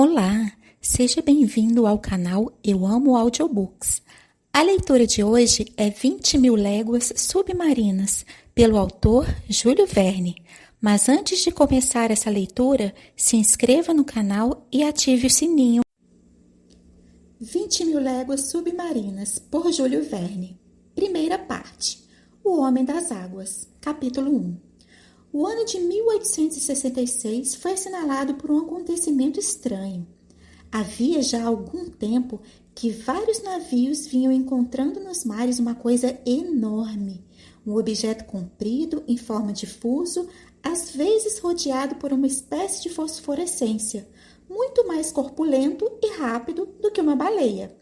Olá, seja bem-vindo ao canal Eu Amo Audiobooks. A leitura de hoje é 20.000 Léguas Submarinas, pelo autor Júlio Verne. Mas antes de começar essa leitura, se inscreva no canal e ative o sininho. 20.000 Léguas Submarinas, por Júlio Verne. Primeira parte. O Homem das Águas, capítulo 1. O ano de 1866 foi assinalado por um acontecimento estranho. Havia já algum tempo que vários navios vinham encontrando nos mares uma coisa enorme, um objeto comprido em forma de fuso, às vezes rodeado por uma espécie de fosforescência, muito mais corpulento e rápido do que uma baleia.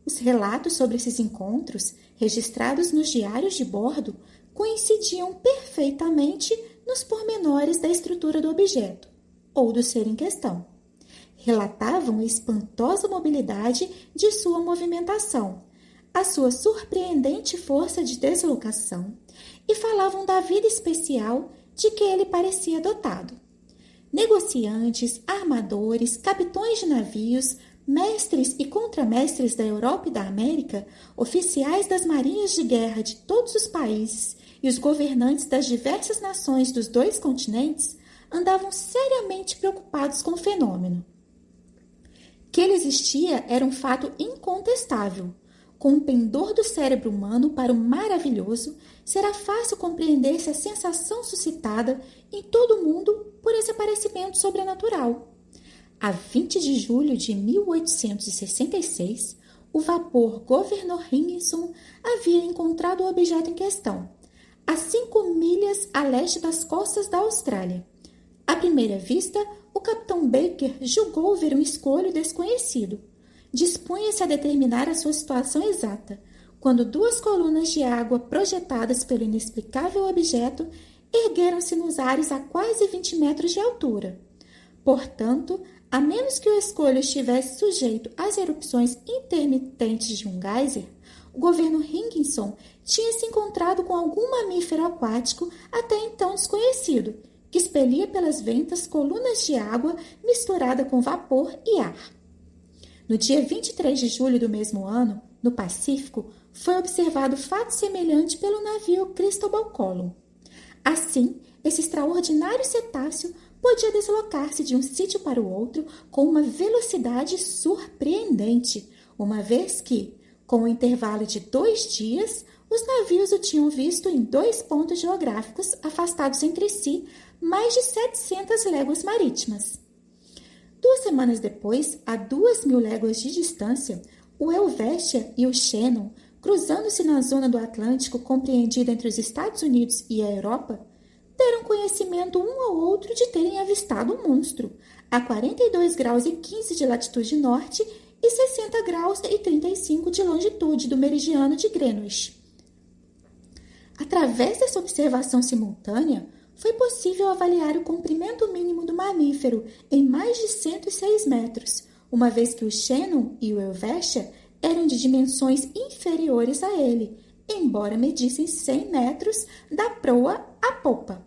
Os relatos sobre esses encontros, registrados nos diários de bordo, coincidiam perfeitamente nos pormenores da estrutura do objeto, ou do ser em questão. Relatavam a espantosa mobilidade de sua movimentação, a sua surpreendente força de deslocação, e falavam da vida especial de que ele parecia dotado. Negociantes, armadores, capitães de navios, mestres e contramestres da Europa e da América, oficiais das marinhas de guerra de todos os países e os governantes das diversas nações dos dois continentes andavam seriamente preocupados com o fenômeno. Que ele existia era um fato incontestável. Com o pendor do cérebro humano para o maravilhoso, será fácil compreender-se a sensação suscitada em todo o mundo por esse aparecimento sobrenatural. A 20 de julho de 1866, o vapor Governor Higginson havia encontrado o objeto em questão, a 5 milhas a leste das costas da Austrália. À primeira vista, o capitão Baker julgou ver um escolho desconhecido. Dispunha-se a determinar a sua situação exata, quando 2 colunas de água projetadas pelo inexplicável objeto ergueram-se nos ares a quase 20 metros de altura. Portanto, a menos que o escolho estivesse sujeito às erupções intermitentes de um geyser, o governo Higginson tinha se encontrado com algum mamífero aquático até então desconhecido, que expelia pelas ventas colunas de água misturada com vapor e ar. No dia 23 de julho do mesmo ano, no Pacífico, foi observado fato semelhante pelo navio Cristobal Colon. Assim, esse extraordinário cetáceo podia deslocar-se de um sítio para o outro com uma velocidade surpreendente, uma vez que, com um intervalo de 2 dias, os navios o tinham visto em 2 pontos geográficos afastados entre si mais de 700 léguas marítimas. 2 semanas depois, a 2.000 léguas de distância, o Helvetia e o Shannon, cruzando-se na zona do Atlântico compreendida entre os Estados Unidos e a Europa, deram conhecimento um ao outro de terem avistado um monstro, a 42 graus e 15 de latitude norte e 60 graus e 35 de longitude do meridiano de Greenwich. Através dessa observação simultânea, foi possível avaliar o comprimento mínimo do mamífero em mais de 106 metros, uma vez que o Shannon e o Helvetia eram de dimensões inferiores a ele, embora medissem 100 metros da proa à popa.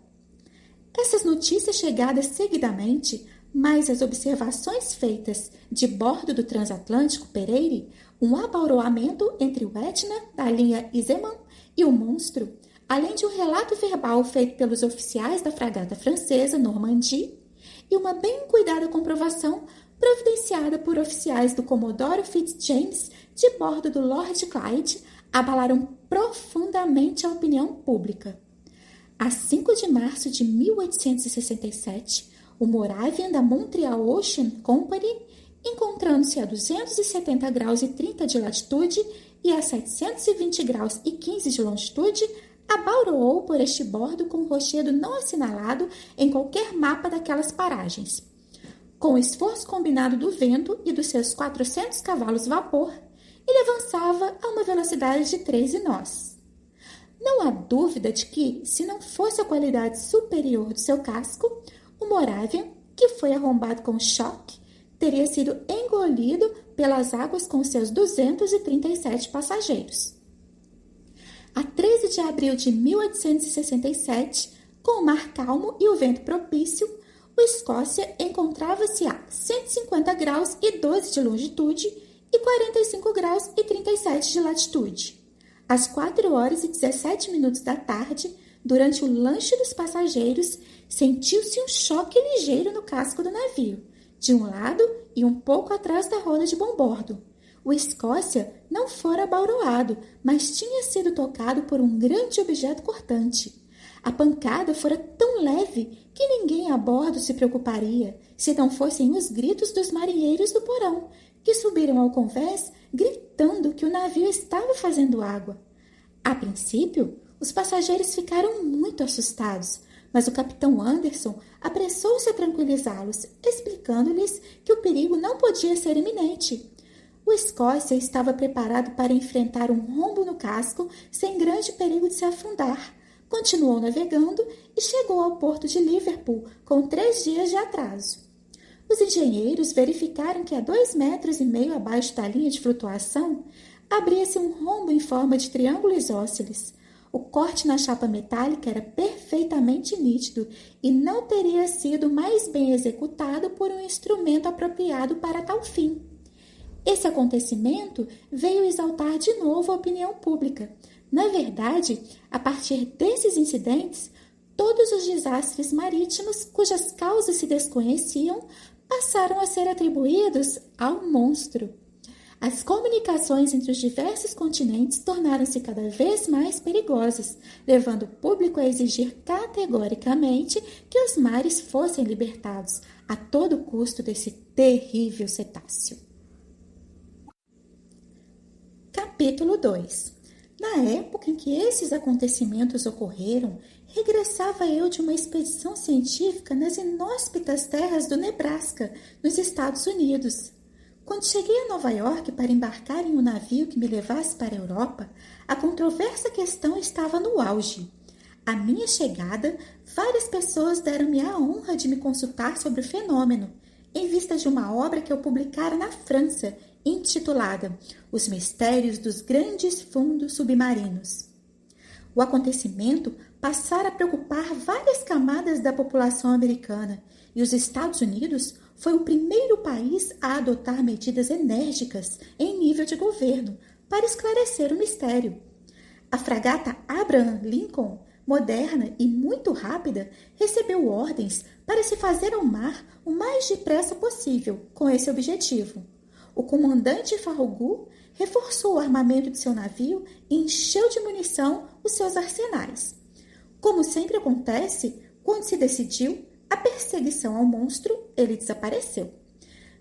Essas notícias chegadas seguidamente, mais as observações feitas de bordo do transatlântico Pereire, um abauroamento entre o Etna, da linha Iseman, e o monstro, além de um relato verbal feito pelos oficiais da fragata francesa Normandie e uma bem cuidada comprovação providenciada por oficiais do Comodoro Fitzjames de bordo do Lord Clyde, abalaram profundamente a opinião pública. A 5 de março de 1867, o Moravian da Montreal Ocean Company, encontrando-se a 270 graus e 30 de latitude e a 720 graus e 15 de longitude, abauroou por este bordo com um rochedo não assinalado em qualquer mapa daquelas paragens. Com o esforço combinado do vento e dos seus 400 cavalos vapor, ele avançava a uma velocidade de 13 nós. Não há dúvida de que, se não fosse a qualidade superior do seu casco, o Moravian, que foi arrombado com choque, teria sido engolido pelas águas com seus 237 passageiros. A 13 de abril de 1867, com o mar calmo e o vento propício, O Escócia encontrava-se a 150 graus e 12 de longitude e 45 graus e 37 de latitude. Às 4 horas e 17 minutos da tarde, durante o lanche dos passageiros, sentiu-se um choque ligeiro no casco do navio, de um lado e um pouco atrás da roda de bombordo. O Escócia não fora abauroado, mas tinha sido tocado por um grande objeto cortante. A pancada fora tão leve que ninguém a bordo se preocuparia, se não fossem os gritos dos marinheiros do porão, que subiram ao convés gritando que o navio estava fazendo água. A princípio, os passageiros ficaram muito assustados, mas o capitão Anderson apressou-se a tranquilizá-los, explicando-lhes que o perigo não podia ser iminente. O Escócia estava preparado para enfrentar um rombo no casco sem grande perigo de se afundar. Continuou navegando e chegou ao porto de Liverpool com 3 dias de atraso. Os engenheiros verificaram que a 2,5 metros abaixo da linha de flutuação abria-se um rombo em forma de triângulo isósceles. O corte na chapa metálica era perfeitamente nítido e não teria sido mais bem executado por um instrumento apropriado para tal fim. Esse acontecimento veio exaltar de novo a opinião pública. Na verdade, a partir desses incidentes, todos os desastres marítimos cujas causas se desconheciam passaram a ser atribuídos ao monstro. As comunicações entre os diversos continentes tornaram-se cada vez mais perigosas, levando o público a exigir categoricamente que os mares fossem libertados a todo custo desse terrível cetáceo. Capítulo 2. Na época em que esses acontecimentos ocorreram, regressava eu de uma expedição científica nas inóspitas terras do Nebraska, nos Estados Unidos. Quando cheguei a Nova York para embarcar em um navio que me levasse para a Europa, a controversa questão estava no auge. À minha chegada, várias pessoas deram-me a honra de me consultar sobre o fenômeno, em vista de uma obra que eu publicara na França, intitulada Os Mistérios dos Grandes Fundos Submarinos. O acontecimento passara a preocupar várias camadas da população americana e os Estados Unidos foi o primeiro país a adotar medidas enérgicas em nível de governo para esclarecer o mistério. A fragata Abraham Lincoln, moderna e muito rápida, recebeu ordens para se fazer ao mar o mais depressa possível com esse objetivo. O comandante Farragut reforçou o armamento de seu navio e encheu de munição os seus arsenais. Como sempre acontece, quando se decidiu a perseguição ao monstro, ele desapareceu.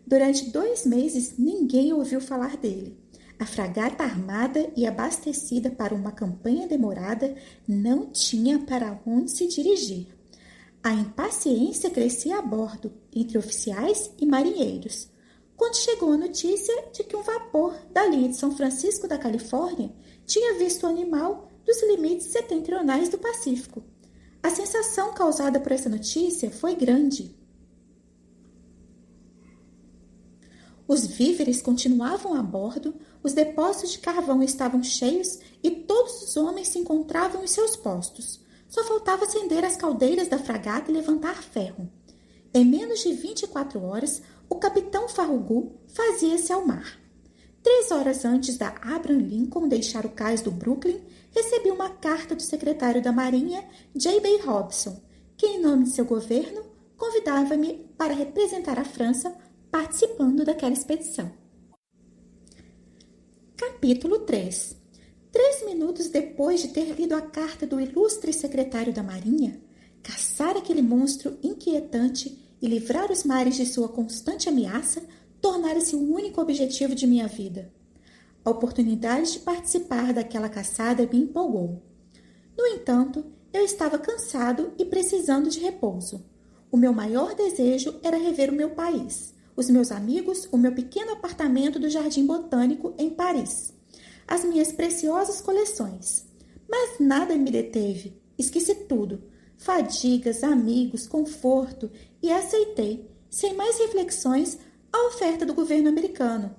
Durante 2 meses, ninguém ouviu falar dele. A fragata armada e abastecida para uma campanha demorada não tinha para onde se dirigir. A impaciência crescia a bordo, entre oficiais e marinheiros, quando chegou a notícia de que um vapor da linha de São Francisco da Califórnia tinha visto o animal dos limites setentrionais do Pacífico. A sensação causada por essa notícia foi grande. Os víveres continuavam a bordo, os depósitos de carvão estavam cheios e todos os homens se encontravam em seus postos. Só faltava acender as caldeiras da fragata e levantar ferro. Em menos de 24 horas, o capitão Farragut fazia-se ao mar. 3 horas antes da Abraham Lincoln deixar o cais do Brooklyn, recebi uma carta do secretário da Marinha, J.B. Hobson, que, em nome de seu governo, convidava-me para representar a França participando daquela expedição. Capítulo 3. 3 minutos depois de ter lido a carta do ilustre secretário da Marinha, caçar aquele monstro inquietante e livrar os mares de sua constante ameaça tornara-se o único objetivo de minha vida. A oportunidade de participar daquela caçada me empolgou. No entanto, eu estava cansado e precisando de repouso. O meu maior desejo era rever o meu país, os meus amigos, o meu pequeno apartamento do Jardim Botânico em Paris, as minhas preciosas coleções. Mas nada me deteve. Esqueci tudo. Fadigas, amigos, conforto, e aceitei, sem mais reflexões, a oferta do governo americano.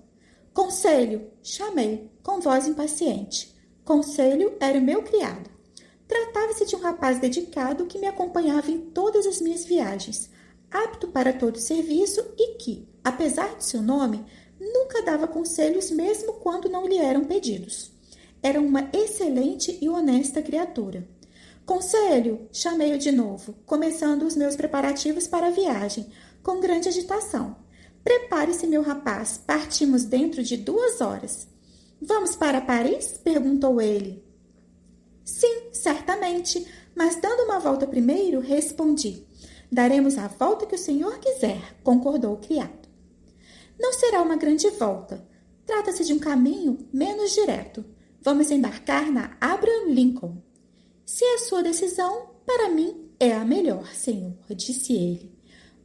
Conselho, chamei, com voz impaciente. Conselho era o meu criado. Tratava-se de um rapaz dedicado que me acompanhava em todas as minhas viagens, apto para todo serviço e que, apesar de seu nome, nunca dava conselhos mesmo quando não lhe eram pedidos. Era uma excelente e honesta criatura. Conselho, chamei-o de novo, começando os meus preparativos para a viagem, com grande agitação. Prepare-se, meu rapaz, partimos dentro de 2 horas. Vamos para Paris? Perguntou ele. Sim, certamente, mas dando uma volta primeiro, respondi. Daremos a volta que o senhor quiser, concordou o criado. Não será uma grande volta. Trata-se de um caminho menos direto. Vamos embarcar na Abraham Lincoln. Se é sua decisão, para mim é a melhor, senhor, disse ele.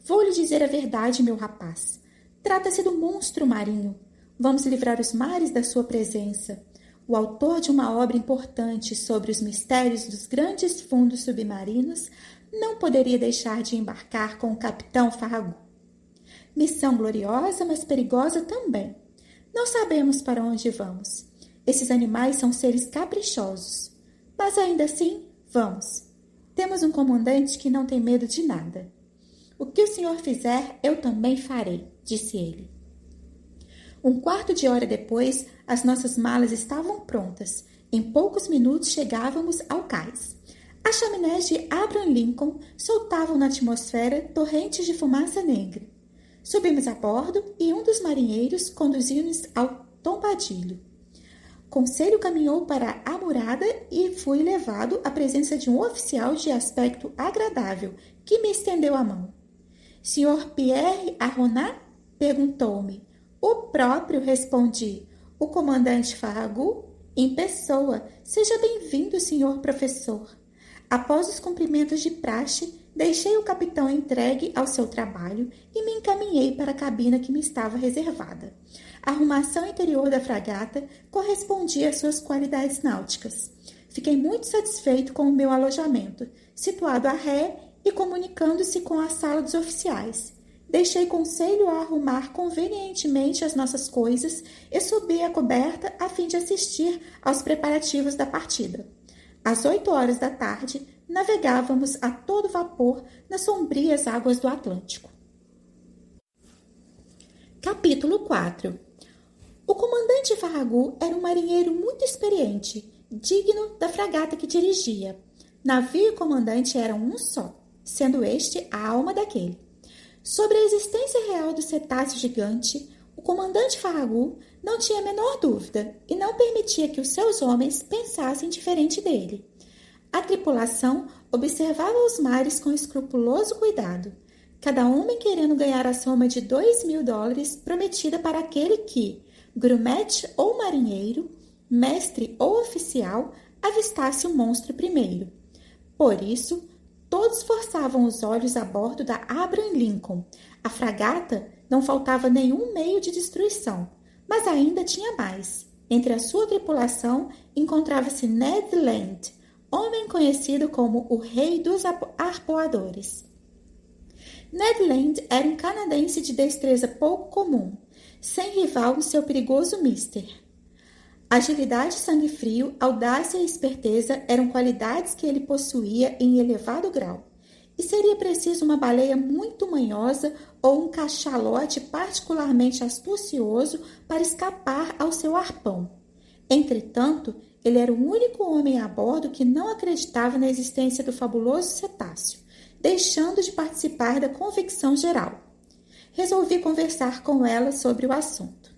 Vou lhe dizer a verdade, meu rapaz. Trata-se do monstro marinho. Vamos livrar os mares da sua presença. O autor de uma obra importante sobre os mistérios dos grandes fundos submarinos não poderia deixar de embarcar com o capitão Farragut. Missão gloriosa, mas perigosa também. Não sabemos para onde vamos. Esses animais são seres caprichosos. Mas ainda assim, vamos. Temos um comandante que não tem medo de nada. O que o senhor fizer, eu também farei, disse ele. 1/4 de hora depois, as nossas malas estavam prontas. Em poucos minutos chegávamos ao cais. As chaminés de Abraham Lincoln soltavam na atmosfera torrentes de fumaça negra. Subimos a bordo e um dos marinheiros conduziu-nos ao tombadilho. Conselho caminhou para a murada e fui levado à presença de um oficial de aspecto agradável, que me estendeu a mão. Sr. Pierre Aronnax? Perguntou-me. O próprio, respondi. O comandante Farragut? Em pessoa. Seja bem-vindo, senhor professor. Após os cumprimentos de praxe, deixei o capitão entregue ao seu trabalho e me encaminhei para a cabina que me estava reservada. A arrumação interior da fragata correspondia às suas qualidades náuticas. Fiquei muito satisfeito com o meu alojamento, situado a ré e comunicando-se com a sala dos oficiais. Deixei Conselho a arrumar convenientemente as nossas coisas e subi à coberta a fim de assistir aos preparativos da partida. Às 8 horas da tarde, navegávamos a todo vapor nas sombrias águas do Atlântico. Capítulo 4. O comandante Farragut era um marinheiro muito experiente, digno da fragata que dirigia. Navio e comandante eram um só, sendo este a alma daquele. Sobre a existência real do cetáceo gigante, o comandante Farragut não tinha a menor dúvida e não permitia que os seus homens pensassem diferente dele. A tripulação observava os mares com escrupuloso cuidado, cada homem querendo ganhar a soma de $2.000 prometida para aquele que, grumete ou marinheiro, mestre ou oficial, avistasse o monstro primeiro. Por isso, todos forçavam os olhos a bordo da Abraham Lincoln. A fragata não faltava nenhum meio de destruição, mas ainda tinha mais. Entre a sua tripulação encontrava-se Ned Land, homem conhecido como o rei dos arpoadores. Ned Land era um canadense de destreza pouco comum, sem rival no seu perigoso mister. Agilidade, sangue frio, audácia e esperteza eram qualidades que ele possuía em elevado grau, e seria preciso uma baleia muito manhosa ou um cachalote particularmente astucioso para escapar ao seu arpão. Entretanto, ele era o único homem a bordo que não acreditava na existência do fabuloso cetáceo, deixando de participar da convicção geral. Resolvi conversar com ela sobre o assunto.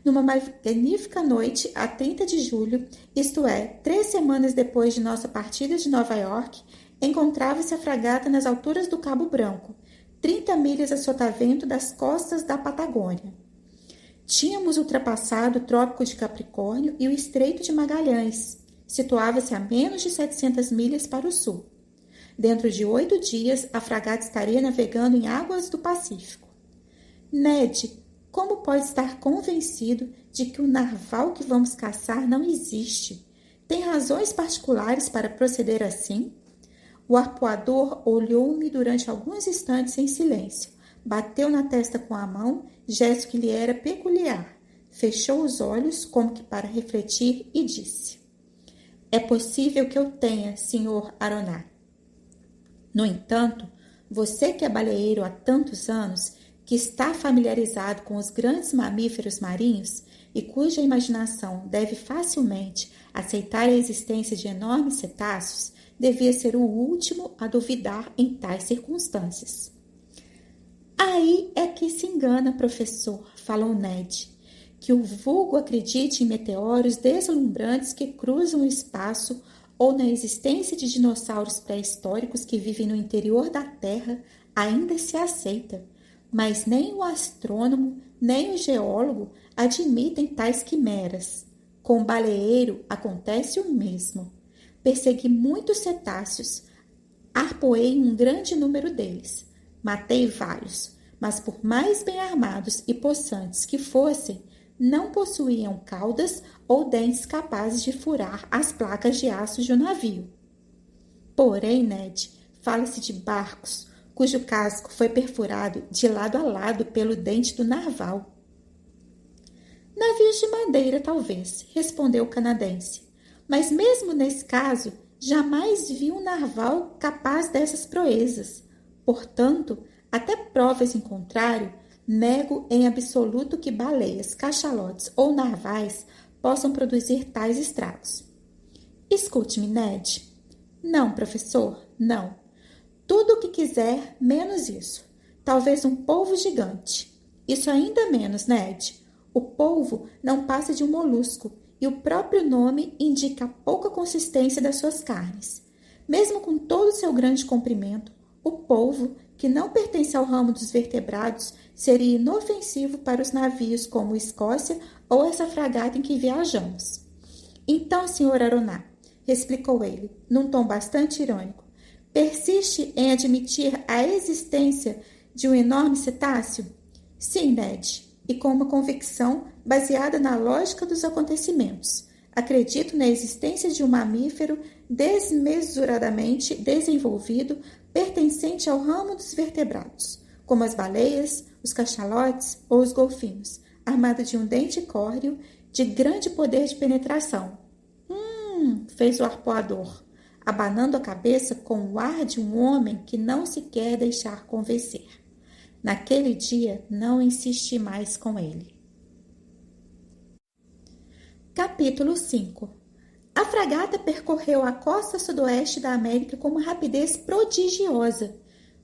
Numa magnífica noite, a 30 de julho, isto é, 3 semanas depois de nossa partida de Nova York, encontrava-se a fragata nas alturas do Cabo Branco, 30 milhas a sotavento das costas da Patagônia. Tínhamos ultrapassado o Trópico de Capricórnio e o Estreito de Magalhães. Situava-se a menos de 700 milhas para o sul. Dentro de 8 dias, a fragata estaria navegando em águas do Pacífico. Ned, como pode estar convencido de que o narval que vamos caçar não existe? Tem razões particulares para proceder assim? O arpoador olhou-me durante alguns instantes em silêncio. Bateu na testa com a mão, gesto que lhe era peculiar. Fechou os olhos, como que para refletir, e disse: É possível que eu tenha, Sr. Aronnax. No entanto, Você que é baleeiro há tantos anos, que está familiarizado com os grandes mamíferos marinhos e cuja imaginação deve facilmente aceitar a existência de enormes cetáceos, devia ser o último a duvidar em tais circunstâncias. Aí é que se engana, professor, falou Ned, que o vulgo acredite em meteoros deslumbrantes que cruzam o espaço ou na existência de dinossauros pré-históricos que vivem no interior da Terra ainda se aceita, mas nem o astrônomo nem o geólogo admitem tais quimeras. Com o baleeiro acontece o mesmo. Persegui muitos cetáceos, arpoei um grande número deles, matei vários, mas por mais bem armados e possantes que fossem, não possuíam caudas ou dentes capazes de furar as placas de aço de um navio. Porém, Ned, fala-se de barcos cujo casco foi perfurado de lado a lado pelo dente do narval. Navios de madeira, talvez, respondeu o canadense. Mas mesmo nesse caso, jamais vi um narval capaz dessas proezas. Portanto, até provas em contrário, nego em absoluto que baleias, cachalotes ou narvais possam produzir tais estragos. Escute-me, Ned. Não, professor, não. Tudo o que quiser, menos isso. Talvez um polvo gigante. Isso ainda menos, Ned. O polvo não passa de um molusco e o próprio nome indica a pouca consistência das suas carnes. Mesmo com todo o seu grande comprimento, o polvo, que não pertence ao ramo dos vertebrados, seria inofensivo para os navios como o Escócia ou essa fragata em que viajamos. Então, Sr. Aroná, explicou ele, num tom bastante irônico, persiste em admitir a existência de um enorme cetáceo? Sim, Ned, e com uma convicção baseada na lógica dos acontecimentos. Acredito na existência de um mamífero desmesuradamente desenvolvido pertencente ao ramo dos vertebrados, como as baleias, os cachalotes ou os golfinhos, armado de um dente córneo de grande poder de penetração. Fez o arpoador, abanando a cabeça com o ar de um homem que não se quer deixar convencer. Naquele dia, não insisti mais com ele. Capítulo 5. A fragata percorreu a costa sudoeste da América com uma rapidez prodigiosa.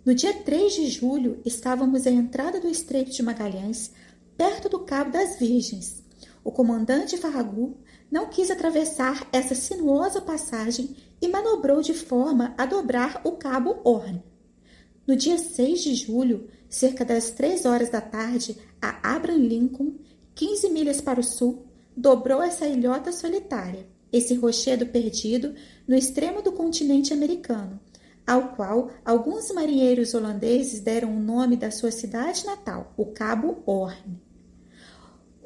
No dia 3 de julho, estávamos à entrada do Estreito de Magalhães, perto do Cabo das Virgens. O comandante Farragut não quis atravessar essa sinuosa passagem e manobrou de forma a dobrar o Cabo Horn. No dia 6 de julho, cerca das 3 horas da tarde, a Abraham Lincoln, 15 milhas para o sul, dobrou essa ilhota solitária, esse rochedo perdido no extremo do continente americano, ao qual alguns marinheiros holandeses deram o nome da sua cidade natal, o Cabo Horn.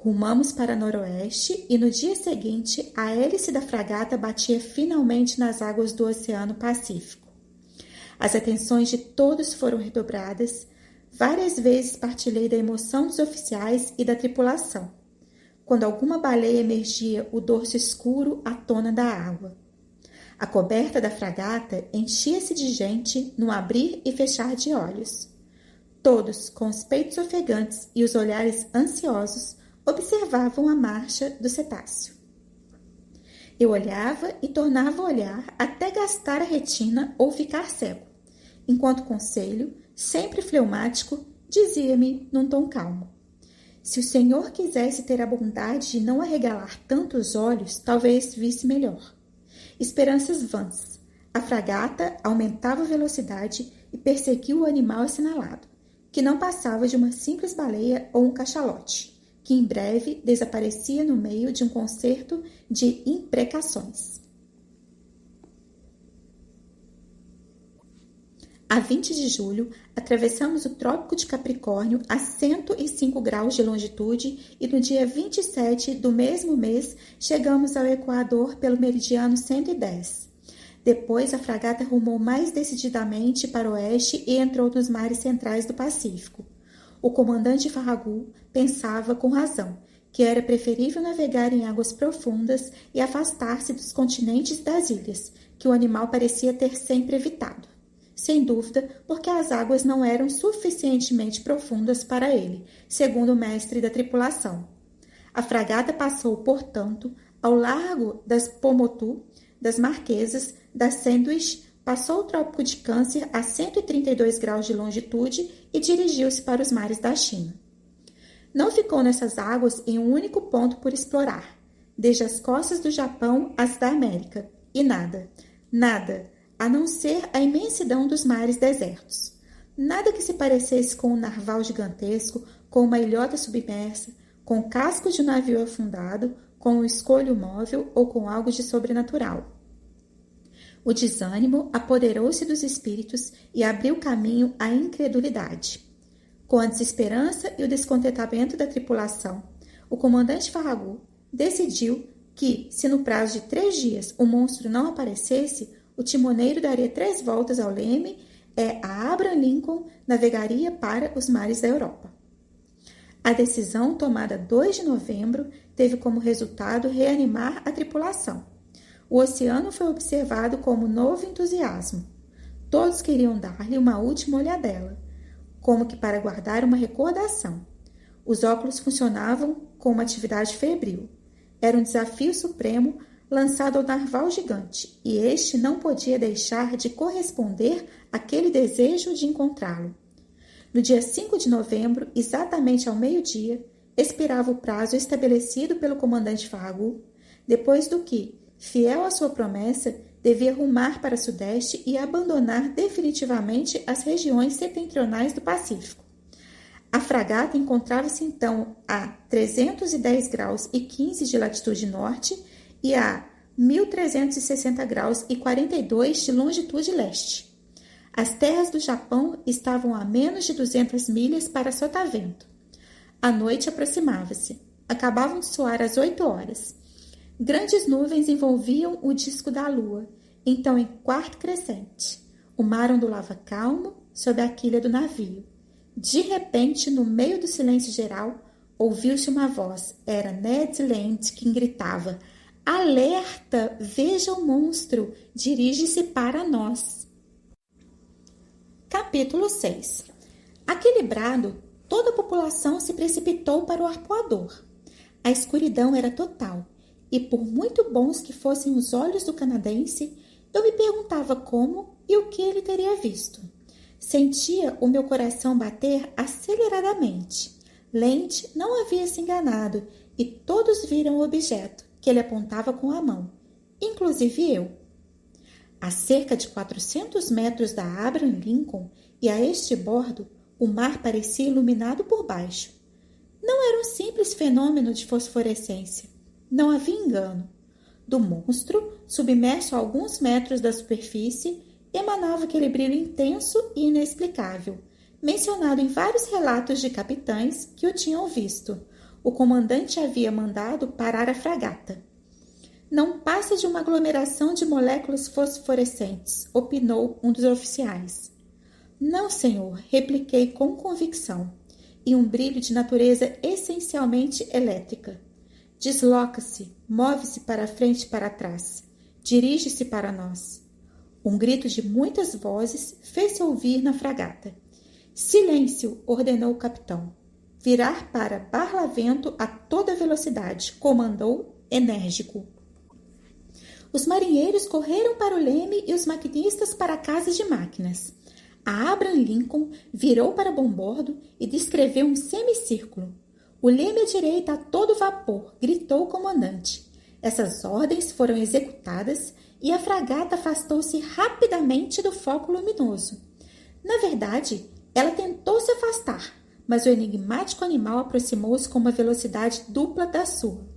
Rumamos para noroeste e no dia seguinte a hélice da fragata batia finalmente nas águas do Oceano Pacífico. As atenções de todos foram redobradas. Várias vezes partilhei da emoção dos oficiais e da tripulação, quando alguma baleia emergia o dorso escuro à tona da água. A coberta da fragata enchia-se de gente no abrir e fechar de olhos. Todos, com os peitos ofegantes e os olhares ansiosos, observavam a marcha do cetáceo. Eu olhava e tornava a olhar até gastar a retina ou ficar cego, enquanto o conselho, sempre fleumático, dizia-me num tom calmo: se o senhor quisesse ter a bondade de não arregalar tanto os olhos, talvez visse melhor. Esperanças vãs. A fragata aumentava a velocidade e perseguiu o animal assinalado, que não passava de uma simples baleia ou um cachalote, que em breve desaparecia no meio de um concerto de imprecações. A 20 de julho, atravessamos o Trópico de Capricórnio a 105 graus de longitude e no dia 27 do mesmo mês chegamos ao Equador pelo meridiano 110. Depois, a fragata rumou mais decididamente para o oeste e entrou nos mares centrais do Pacífico. O comandante Farragut pensava, com razão, que era preferível navegar em águas profundas e afastar-se dos continentes e das ilhas, que o animal parecia ter sempre evitado. sem dúvida porque as águas não eram suficientemente profundas para ele, segundo o mestre da tripulação. A fragata passou, portanto, ao largo das Pomotu, das Marquesas, das Sandwich, passou o Trópico de Câncer a 132 graus de longitude e dirigiu-se para os mares da China. Não ficou nessas águas em um único ponto por explorar, desde as costas do Japão às da América, e nada, a não ser a imensidão dos mares desertos. Nada que se parecesse com um narval gigantesco, com uma ilhota submersa, com o casco de um navio afundado, com um escolho móvel ou com algo de sobrenatural. O desânimo apoderou-se dos espíritos e abriu caminho à incredulidade. Com a desesperança e o descontentamento da tripulação, o comandante Farragut decidiu que, se no prazo de 3 dias o monstro não aparecesse, o timoneiro daria 3 voltas ao leme e a Abraham Lincoln navegaria para os mares da Europa. A decisão, tomada 2 de novembro, teve como resultado reanimar a tripulação. O oceano foi observado como novo entusiasmo. Todos queriam dar-lhe uma última olhadela, como que para guardar uma recordação. Os óculos funcionavam com uma atividade febril. Era um desafio supremo lançado ao narval gigante, e este não podia deixar de corresponder àquele desejo de encontrá-lo. No dia 5 de novembro, exatamente ao meio-dia, expirava o prazo estabelecido pelo comandante Farragut, depois do que, fiel à sua promessa, devia rumar para sudeste e abandonar definitivamente as regiões setentrionais do Pacífico. A fragata encontrava-se então a 310 graus e 15 de latitude norte e a 1360 graus e 42 de longitude leste. As terras do Japão estavam a menos de 200 milhas para sotavento. A noite aproximava-se. Acabavam de soar as 8 horas. Grandes nuvens envolviam o disco da lua, então em quarto crescente. O mar ondulava calmo sob a quilha do navio. De repente, no meio do silêncio geral, ouviu-se uma voz. Era Ned Land quem gritava: "Alerta! Veja o monstro! Dirige-se para nós!" Capítulo 6. Aquele brado, toda a população se precipitou para o arpoador. A escuridão era total, e por muito bons que fossem os olhos do canadense, eu me perguntava como e o que ele teria visto. Sentia o meu coração bater aceleradamente. Land não havia se enganado, e todos viram o objeto que ele apontava com a mão, inclusive eu. A cerca de 400 metros da Abraham Lincoln e a este bordo, o mar parecia iluminado por baixo. Não era um simples fenômeno de fosforescência. Não havia engano. Do monstro, submerso a alguns metros da superfície, emanava aquele brilho intenso e inexplicável, mencionado em vários relatos de capitães que o tinham visto. O comandante havia mandado parar a fragata. Não passa de uma aglomeração de moléculas fosforescentes, opinou um dos oficiais. Não, senhor, repliquei com convicção, e um brilho de natureza essencialmente elétrica. Desloca-se, move-se para frente e para trás, dirige-se para nós. Um grito de muitas vozes fez-se ouvir na fragata. Silêncio, ordenou o capitão. Virar para barlavento a toda velocidade, comandou enérgico. Os marinheiros correram para o leme e os maquinistas para a casa de máquinas. A Abraham Lincoln virou para bombordo e descreveu um semicírculo. "O leme à direita a todo vapor", gritou o comandante. Essas ordens foram executadas e a fragata afastou-se rapidamente do foco luminoso. Na verdade, ela tentou se afastar, mas o enigmático animal aproximou-se com uma velocidade dupla da sua.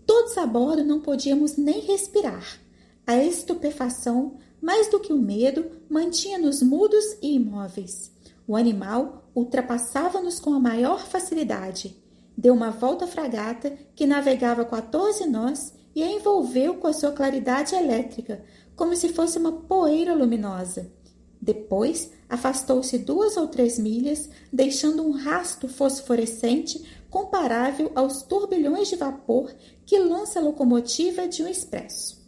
Todos a bordo não podíamos nem respirar. A estupefação, mais do que o medo, mantinha-nos mudos e imóveis. O animal ultrapassava-nos com a maior facilidade. Deu uma volta à fragata, que navegava 14 nós, e a envolveu com a sua claridade elétrica, como se fosse uma poeira luminosa. Depois, afastou-se 2 ou 3 milhas, deixando um rasto fosforescente comparável aos turbilhões de vapor que lança a locomotiva de um expresso.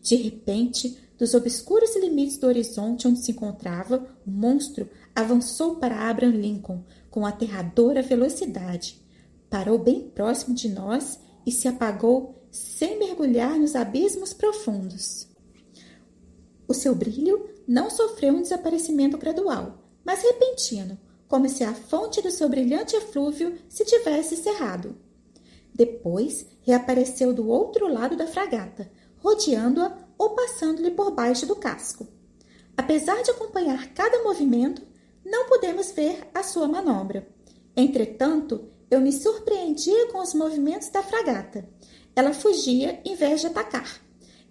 De repente, Dos obscuros limites do horizonte onde se encontrava, o monstro avançou para Abraham Lincoln com aterradora velocidade. Parou bem próximo de nós e se apagou sem mergulhar nos abismos profundos. O seu brilho não sofreu um desaparecimento gradual, mas repentino, como se a fonte do seu brilhante eflúvio se tivesse cerrado. Depois, reapareceu do outro lado da fragata, rodeando-a ou passando-lhe por baixo do casco. Apesar de acompanhar cada movimento, não pudemos ver a sua manobra. Entretanto, eu me surpreendia com os movimentos da fragata. Ela fugia em vez de atacar.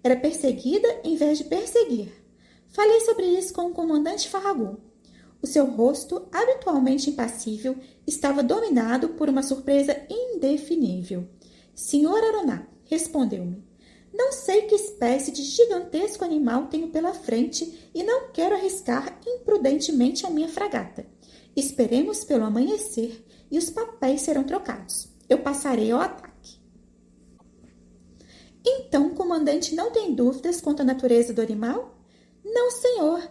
Era perseguida em vez de perseguir. Falei sobre isso com o comandante Farragut. O seu rosto, habitualmente impassível, estava dominado por uma surpresa indefinível. Senhor Aroná, respondeu-me, não sei que espécie de gigantesco animal tenho pela frente e não quero arriscar imprudentemente a minha fragata. Esperemos pelo amanhecer e os papéis serão trocados. Eu passarei ao ataque. Então o comandante não tem dúvidas quanto à natureza do animal? Não, senhor.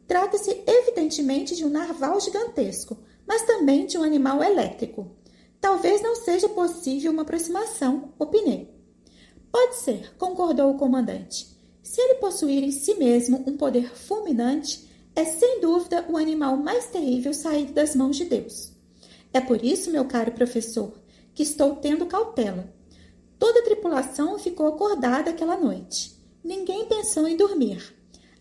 Trata-se evidentemente de um narval gigantesco, mas também de um animal elétrico. Talvez não seja possível uma aproximação, opinei. Pode ser, concordou o comandante. Se ele possuir em si mesmo um poder fulminante, é sem dúvida o animal mais terrível saído das mãos de Deus. É por isso, meu caro professor, que estou tendo cautela. Toda a tripulação ficou acordada aquela noite. Ninguém pensou em dormir.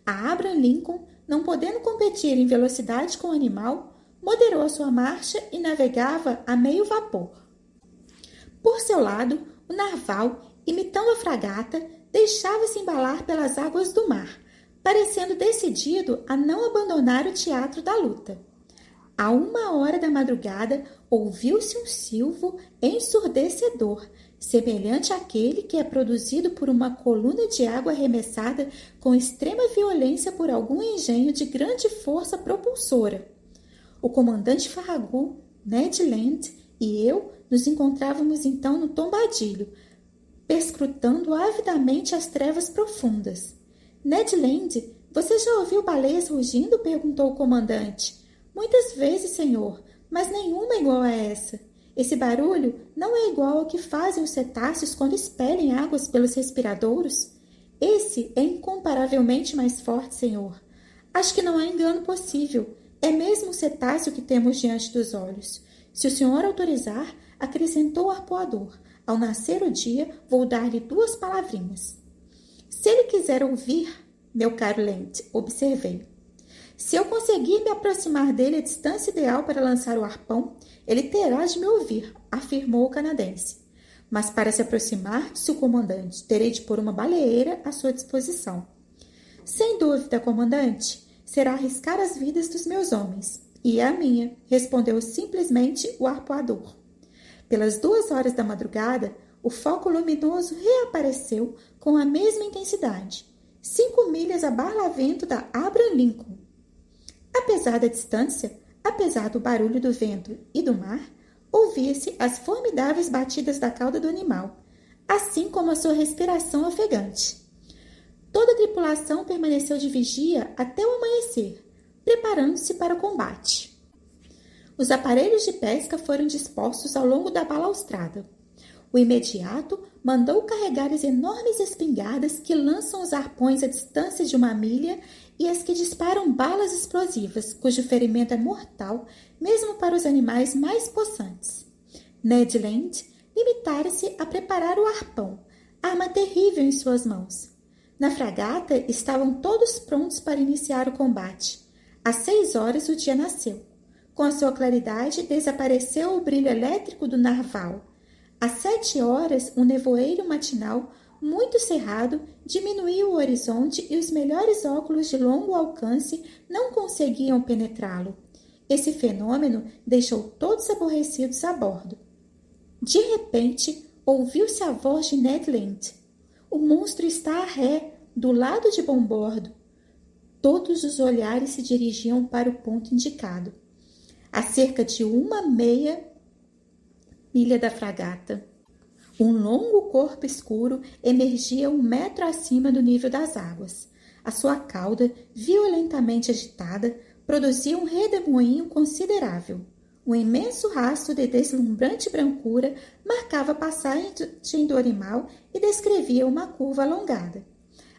A Abraham Lincoln, não podendo competir em velocidade com o animal, moderou a sua marcha e navegava a meio vapor. Por seu lado, o narval, imitando a fragata, deixava-se embalar pelas águas do mar, parecendo decidido a não abandonar o teatro da luta. A 1h da madrugada, ouviu-se um silvo ensurdecedor, semelhante àquele que é produzido por uma coluna de água arremessada com extrema violência por algum engenho de grande força propulsora. O comandante Farragut, Ned Land e eu nos encontrávamos então no tombadilho, perscrutando avidamente as trevas profundas. Ned Land, você já ouviu baleias rugindo? Perguntou o comandante. Muitas vezes, senhor, mas nenhuma igual a essa. Esse barulho não é igual ao que fazem os cetáceos quando expelem águas pelos respiradouros. Esse é incomparavelmente mais forte, senhor. Acho que não há engano possível. É mesmo o cetáceo que temos diante dos olhos. Se o senhor autorizar, acrescentou o arpoador. Ao nascer o dia, vou dar-lhe 2 palavrinhas. Se ele quiser ouvir, meu caro Land, observei. Se eu conseguir me aproximar dele à distância ideal para lançar o arpão, ele terá de me ouvir, afirmou o canadense. Mas para se aproximar, disse o comandante, terei de pôr uma baleeira à sua disposição. Sem dúvida, comandante, será arriscar as vidas dos meus homens. E a minha, respondeu simplesmente o arpoador. Pelas 2h da madrugada, o foco luminoso reapareceu com a mesma intensidade, 5 milhas a barlavento da Abraham Lincoln. Apesar da distância, apesar do barulho do vento e do mar, ouvia-se as formidáveis batidas da cauda do animal, assim como a sua respiração ofegante. Toda a tripulação permaneceu de vigia até o amanhecer, preparando-se para o combate. Os aparelhos de pesca foram dispostos ao longo da balaustrada. O imediato mandou carregar as enormes espingardas que lançam os arpões à distância de 1 milha e as que disparam balas explosivas, cujo ferimento é mortal, mesmo para os animais mais possantes. Ned Land limitara-se a preparar o arpão, arma terrível em suas mãos. Na fragata estavam todos prontos para iniciar o combate. Às 6h o dia nasceu. Com a sua claridade, desapareceu o brilho elétrico do narval. Às 7h, um nevoeiro matinal muito cerrado diminuiu o horizonte e os melhores óculos de longo alcance não conseguiam penetrá-lo. Esse fenômeno deixou todos aborrecidos a bordo. De repente, ouviu-se a voz de Ned Land. O monstro está a ré, do lado de bombordo. Todos os olhares se dirigiam para o ponto indicado. A cerca de 1/2 milha da fragata. Um longo corpo escuro emergia 1 metro acima do nível das águas. A sua cauda, violentamente agitada, produzia um redemoinho considerável. Um imenso rastro de deslumbrante brancura marcava a passagem do animal e descrevia uma curva alongada.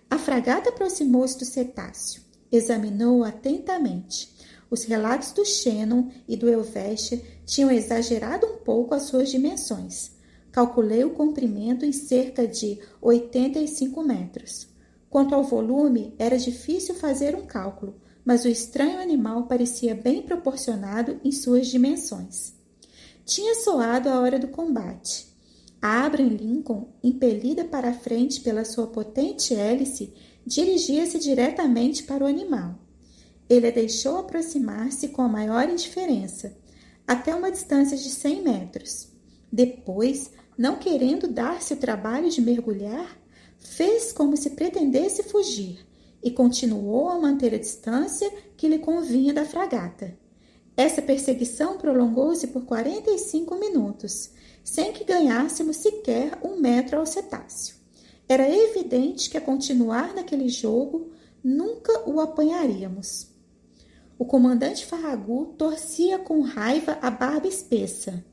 A fragata aproximou-se do cetáceo. Examinou-o atentamente. Os relatos do Shannon e do Helvetia tinham exagerado um pouco as suas dimensões. Calculei o comprimento em cerca de 85 metros. Quanto ao volume, era difícil fazer um cálculo, mas o estranho animal parecia bem proporcionado em suas dimensões. Tinha soado a hora do combate. A Abraham Lincoln, impelida para a frente pela sua potente hélice, dirigia-se diretamente para o animal. Ele a deixou aproximar-se com a maior indiferença, até uma distância de 100 metros. Depois, não querendo dar-se o trabalho de mergulhar, fez como se pretendesse fugir e continuou a manter a distância que lhe convinha da fragata. Essa perseguição prolongou-se por 45 minutos, sem que ganhássemos sequer 1 metro ao cetáceo. Era evidente que a continuar naquele jogo nunca o apanharíamos. O comandante Farragut torcia com raiva a barba espessa.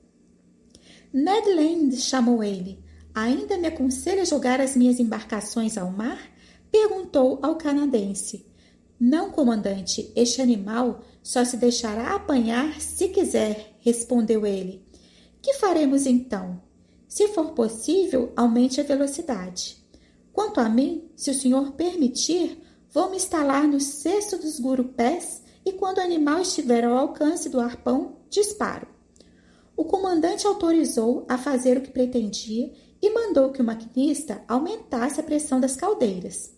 Ned Land, chamou ele, ainda me aconselha jogar as minhas embarcações ao mar? Perguntou ao canadense. Não, comandante, este animal só se deixará apanhar se quiser, respondeu ele. Que faremos então? Se for possível, aumente a velocidade. Quanto a mim, se o senhor permitir, vou me instalar no cesto dos gurupés e quando o animal estiver ao alcance do arpão, disparo. O comandante autorizou a fazer o que pretendia e mandou que o maquinista aumentasse a pressão das caldeiras.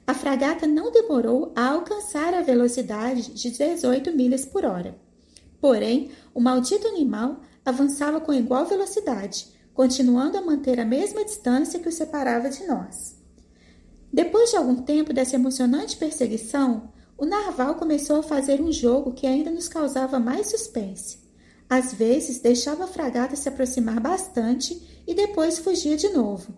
A fragata não demorou a alcançar a velocidade de 18 milhas por hora. Porém, o maldito animal avançava com igual velocidade, continuando a manter a mesma distância que o separava de nós. Depois de algum tempo dessa emocionante perseguição, o narval começou a fazer um jogo que ainda nos causava mais suspense. Às vezes, deixava a fragata se aproximar bastante e depois fugia de novo.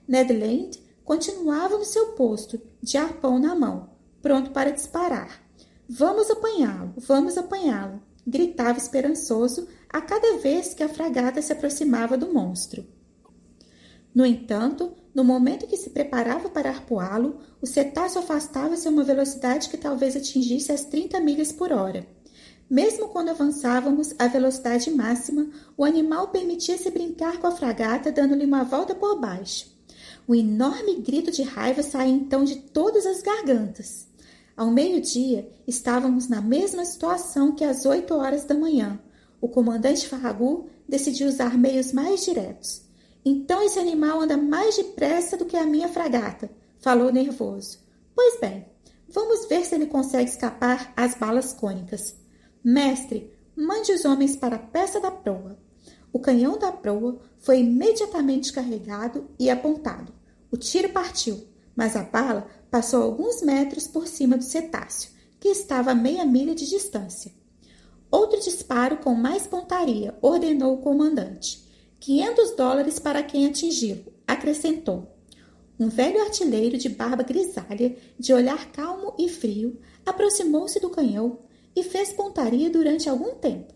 Ned Land continuava no seu posto, de arpão na mão, pronto para disparar. Vamos apanhá-lo, gritava esperançoso a cada vez que a fragata se aproximava do monstro. No entanto, no momento que se preparava para arpoá-lo, o cetáceo afastava-se a uma velocidade que talvez atingisse as 30 milhas por hora. Mesmo quando avançávamos à velocidade máxima, o animal permitia-se brincar com a fragata, dando-lhe uma volta por baixo. Um enorme grito de raiva saía então de todas as gargantas. Ao meio-dia, estávamos na mesma situação que às 8 horas da manhã. O comandante Farragut decidiu usar meios mais diretos. Então esse animal anda mais depressa do que a minha fragata, falou nervoso. Pois bem, vamos ver se ele consegue escapar às balas cônicas. Mestre, mande os homens para a peça da proa. O canhão da proa foi imediatamente carregado e apontado. O tiro partiu, mas a bala passou alguns metros por cima do cetáceo, que estava a meia milha de distância. Outro disparo com mais pontaria, ordenou o comandante. $500 para quem atingi-lo, acrescentou. Um velho artilheiro de barba grisalha, de olhar calmo e frio, aproximou-se do canhão e fez pontaria durante algum tempo.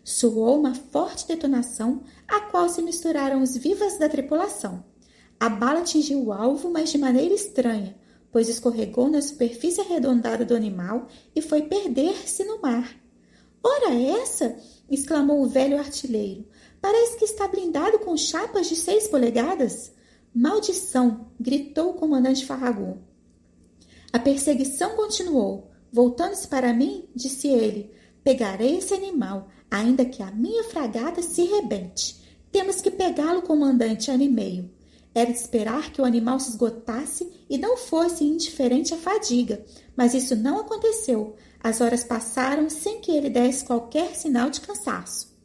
Soou uma forte detonação, à qual se misturaram os vivas da tripulação. A bala atingiu o alvo, mas de maneira estranha, pois escorregou na superfície arredondada do animal e foi perder-se no mar. Ora essa! Exclamou o velho artilheiro. Parece que está blindado com chapas de 6 polegadas. Maldição! Gritou o comandante Farragut. A perseguição continuou. Voltando-se para mim, disse ele, pegarei esse animal, ainda que a minha fragata se rebente. Temos que pegá-lo, comandante, animei-o. Era de esperar que o animal se esgotasse e não fosse indiferente à fadiga, mas isso não aconteceu. As horas passaram sem que ele desse qualquer sinal de cansaço.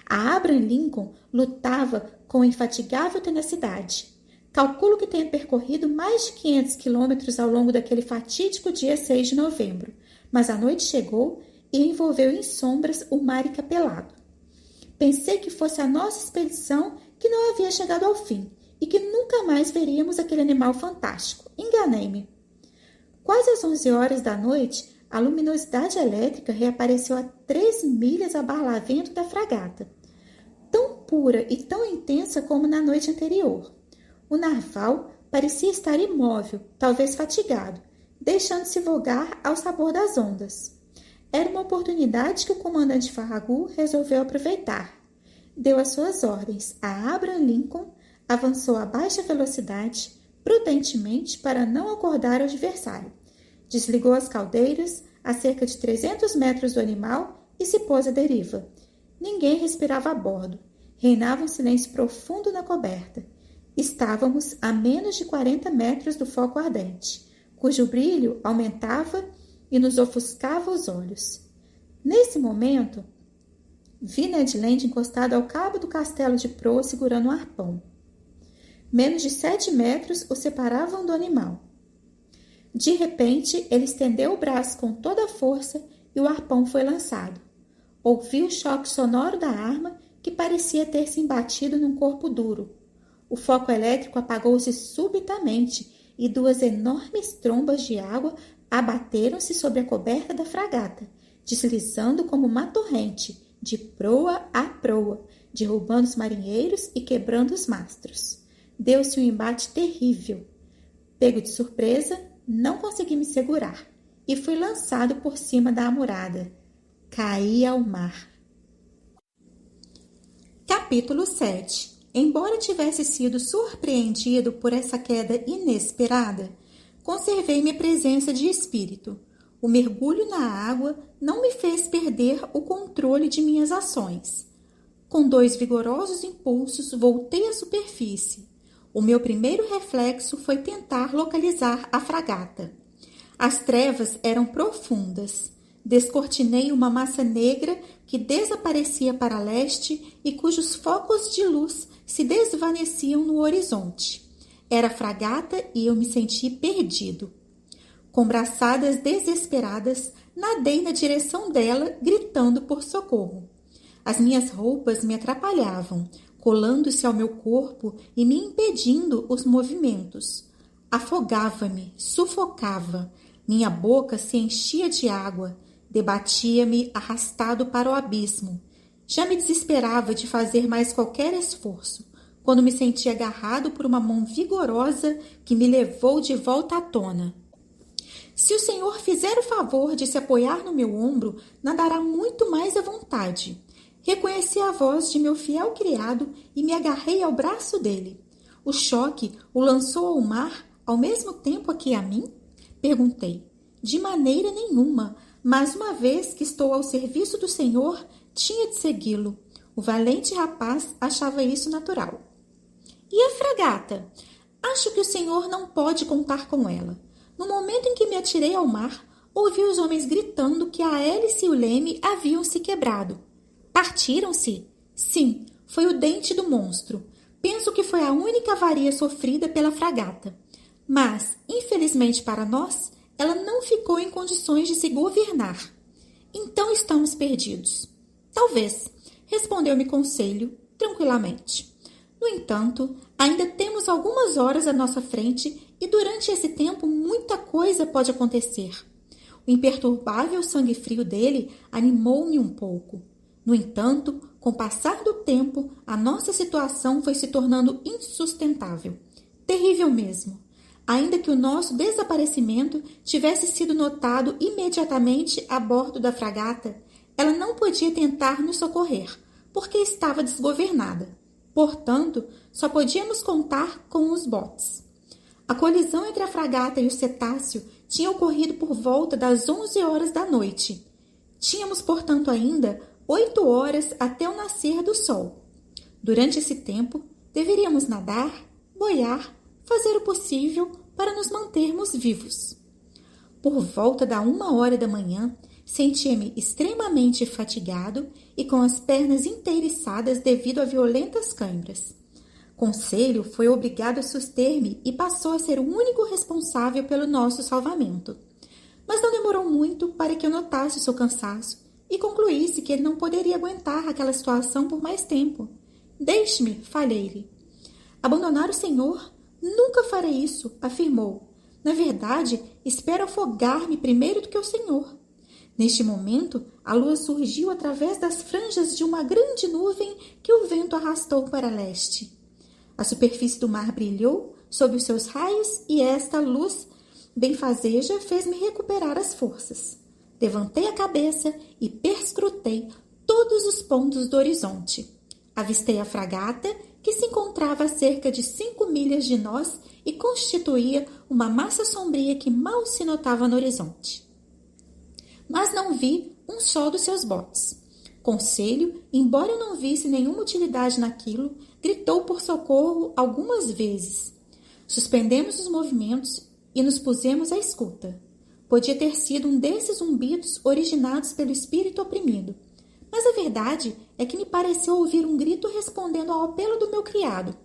A Abraham Lincoln lutava com infatigável tenacidade. Calculo que tenha percorrido mais de 500 quilômetros ao longo daquele fatídico dia 6 de novembro, mas a noite chegou e envolveu em sombras o mar encapelado. Pensei que fosse a nossa expedição que não havia chegado ao fim e que nunca mais veríamos aquele animal fantástico. Enganei-me. Quase às 11 horas da noite, a luminosidade elétrica reapareceu a 3 milhas a barlavento da fragata, tão pura e tão intensa como na noite anterior. O narval parecia estar imóvel, talvez fatigado, deixando-se vogar ao sabor das ondas. Era uma oportunidade que o comandante Farragut resolveu aproveitar. Deu as suas ordens a Abraham Lincoln, avançou a baixa velocidade, prudentemente para não acordar o adversário. Desligou as caldeiras a cerca de 300 metros do animal e se pôs à deriva. Ninguém respirava a bordo. Reinava um silêncio profundo na coberta. Estávamos a menos de 40 metros do foco ardente, cujo brilho aumentava e nos ofuscava os olhos. Nesse momento, vi Ned Land encostado ao cabo do castelo de proa segurando um arpão. Menos de 7 metros o separavam do animal. De repente, ele estendeu o braço com toda a força e o arpão foi lançado. Ouvi o choque sonoro da arma que parecia ter se embatido num corpo duro. O foco elétrico apagou-se subitamente e 2 enormes trombas de água abateram-se sobre a coberta da fragata, deslizando como uma torrente, de proa a proa, derrubando os marinheiros e quebrando os mastros. Deu-se um embate terrível. Pego de surpresa, não consegui me segurar e fui lançado por cima da amurada. Caí ao mar. Capítulo 7. Embora tivesse sido surpreendido por essa queda inesperada, conservei minha presença de espírito. O mergulho na água não me fez perder o controle de minhas ações. Com 2 vigorosos impulsos, voltei à superfície. O meu primeiro reflexo foi tentar localizar a fragata. As trevas eram profundas. Descortinei uma massa negra que desaparecia para leste e cujos focos de luz se desvaneciam no horizonte. Era a fragata e eu me senti perdido. Com braçadas desesperadas, nadei na direção dela, gritando por socorro. As minhas roupas me atrapalhavam, colando-se ao meu corpo e me impedindo os movimentos. Afogava-me, sufocava. Minha boca se enchia de água. Debatia-me arrastado para o abismo. Já me desesperava de fazer mais qualquer esforço, quando me senti agarrado por uma mão vigorosa que me levou de volta à tona. Se o Senhor fizer o favor de se apoiar no meu ombro, nadará muito mais à vontade. Reconheci a voz de meu fiel criado e me agarrei ao braço dele. O choque o lançou ao mar ao mesmo tempo que a mim? Perguntei. De maneira nenhuma, mas uma vez que estou ao serviço do Senhor, tinha de segui-lo. O valente rapaz achava isso natural. E a fragata? Acho que o Senhor não pode contar com ela. No momento em que me atirei ao mar, ouvi os homens gritando que a hélice e o leme haviam se quebrado. Partiram-se? Sim, foi o dente do monstro. Penso que foi a única avaria sofrida pela fragata. Mas, infelizmente para nós, ela não ficou em condições de se governar. Então estamos perdidos. Talvez, respondeu-me Conselho, tranquilamente. No entanto, ainda temos algumas horas à nossa frente e durante esse tempo muita coisa pode acontecer. O imperturbável sangue frio dele animou-me um pouco. No entanto, com o passar do tempo, a nossa situação foi se tornando insustentável. Terrível mesmo. Ainda que o nosso desaparecimento tivesse sido notado imediatamente a bordo da fragata, ela não podia tentar nos socorrer, porque estava desgovernada. Portanto, só podíamos contar com os botes. A colisão entre a fragata e o cetáceo tinha ocorrido por volta das 11 horas da noite. Tínhamos, portanto, ainda 8 horas até o nascer do sol. Durante esse tempo, deveríamos nadar, boiar, fazer o possível para nos mantermos vivos. Por volta da 1 hora da manhã, sentia-me extremamente fatigado e com as pernas inteiriçadas devido a violentas câimbras. Conselho foi obrigado a suster-me e passou a ser o único responsável pelo nosso salvamento. Mas não demorou muito para que eu notasse o seu cansaço e concluísse que ele não poderia aguentar aquela situação por mais tempo. Deixe-me, falei-lhe. Abandonar o Senhor? Nunca farei isso, afirmou. Na verdade, espero afogar-me primeiro do que o senhor. Neste momento, a lua surgiu através das franjas de uma grande nuvem que o vento arrastou para leste. A superfície do mar brilhou sob os seus raios e esta luz benfazeja fez-me recuperar as forças. Levantei a cabeça e perscrutei todos os pontos do horizonte. Avistei a fragata, que se encontrava a cerca de 5 milhas de nós e constituía uma massa sombria que mal se notava no horizonte. Mas não vi um só dos seus botes. Conselho, embora eu não visse nenhuma utilidade naquilo, gritou por socorro algumas vezes. Suspendemos os movimentos e nos pusemos à escuta. Podia ter sido um desses zumbidos originados pelo espírito oprimido. Mas a verdade é que me pareceu ouvir um grito respondendo ao apelo do meu criado.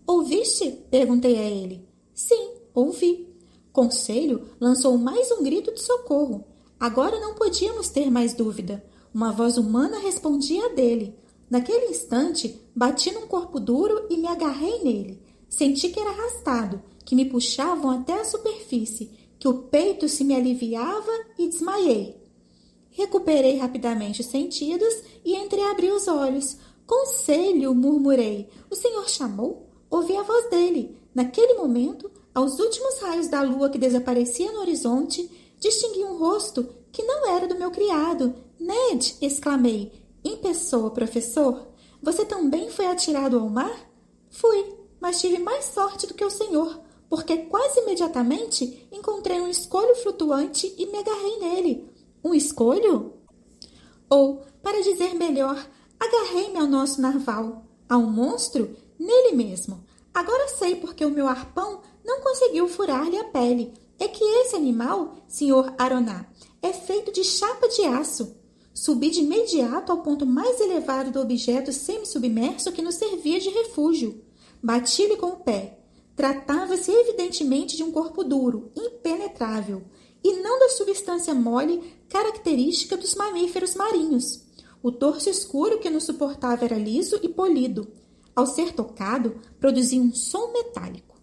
Ouviste? Perguntei a ele. Sim, ouvi. Conselho lançou mais um grito de socorro. Agora não podíamos ter mais dúvida. Uma voz humana respondia a dele. Naquele instante, bati num corpo duro e me agarrei nele. Senti que era arrastado, que me puxavam até a superfície, que o peito se me aliviava e desmaiei. Recuperei rapidamente os sentidos e entreabri os olhos. Conselho, murmurei. O senhor chamou? Ouvi a voz dele. Naquele momento, aos últimos raios da lua que desaparecia no horizonte, distingui um rosto que não era do meu criado. Ned, exclamei. Em pessoa, professor? Você também foi atirado ao mar? Fui, mas tive mais sorte do que o senhor, porque quase imediatamente encontrei um escolho flutuante e me agarrei nele. Um escolho? Ou, para dizer melhor, agarrei-me ao nosso narval. A um monstro? Nele mesmo. Agora sei porque o meu arpão não conseguiu furar-lhe a pele. É que esse animal, Sr. Aroná, é feito de chapa de aço. Subi de imediato ao ponto mais elevado do objeto semi-submerso que nos servia de refúgio. Bati-lhe com o pé. Tratava-se evidentemente de um corpo duro, impenetrável, e não da substância mole característica dos mamíferos marinhos. O torso escuro que nos suportava era liso e polido. Ao ser tocado, produzia um som metálico.